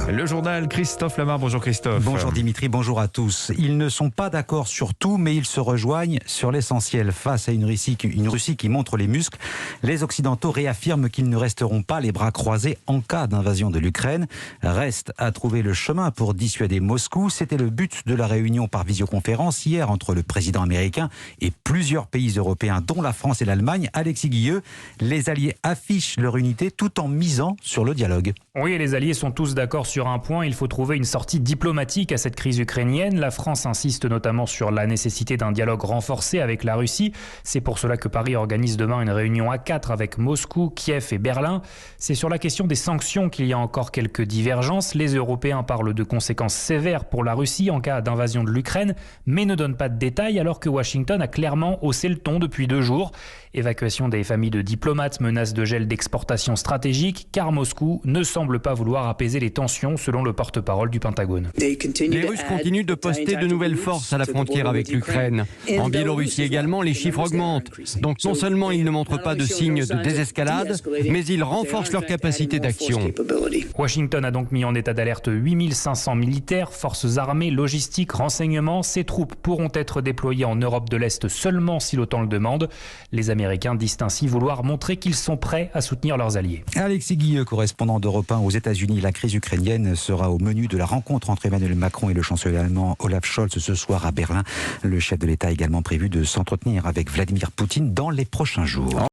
Le journal Christophe Lamar. Bonjour Christophe. Bonjour Dimitri, bonjour à tous. Ils ne sont pas d'accord sur tout, mais ils se rejoignent sur l'essentiel. Face à une Russie qui montre les muscles, les Occidentaux réaffirment qu'ils ne resteront pas les bras croisés en cas d'invasion de l'Ukraine. Reste à trouver le chemin pour dissuader Moscou. C'était le but de la réunion par visioconférence hier entre le président américain et plusieurs pays européens, dont la France et l'Allemagne. Alexis Guilleux, les alliés affichent leur unité tout en misant sur le dialogue. Oui, les alliés sont tous d'accord sur un point, il faut trouver une sortie diplomatique à cette crise ukrainienne. La France insiste notamment sur la nécessité d'un dialogue renforcé avec la Russie. C'est pour cela que Paris organise demain une réunion à 4 avec Moscou, Kiev et Berlin. C'est sur la question des sanctions qu'il y a encore quelques divergences. Les Européens parlent de conséquences sévères pour la Russie en cas d'invasion de l'Ukraine, mais ne donnent pas de détails alors que Washington a clairement haussé le ton depuis 2 jours. Évacuation des familles de diplomates, menace de gel d'exportation stratégique, car Moscou ne semble pas vouloir apaiser les tensions selon le porte-parole du Pentagone. Les Russes continuent de poster de nouvelles forces à la frontière avec l'Ukraine. En Biélorussie également, les chiffres augmentent. Donc non seulement ils ne montrent pas de signes de désescalade, mais ils renforcent leur capacité d'action. Washington a donc mis en état d'alerte 8500 militaires, forces armées, logistiques, renseignements. Ces troupes pourront être déployées en Europe de l'Est seulement si l'OTAN le demande. Les Américains disent ainsi vouloir montrer qu'ils sont prêts à soutenir leurs alliés. Alexis Guilleux, correspondant d'Europe 1 aux États-Unis. La crise ukrainienne sera au menu de la rencontre entre Emmanuel Macron et le chancelier allemand Olaf Scholz ce soir à Berlin. Le chef de l'État a également prévu de s'entretenir avec Vladimir Poutine dans les prochains jours.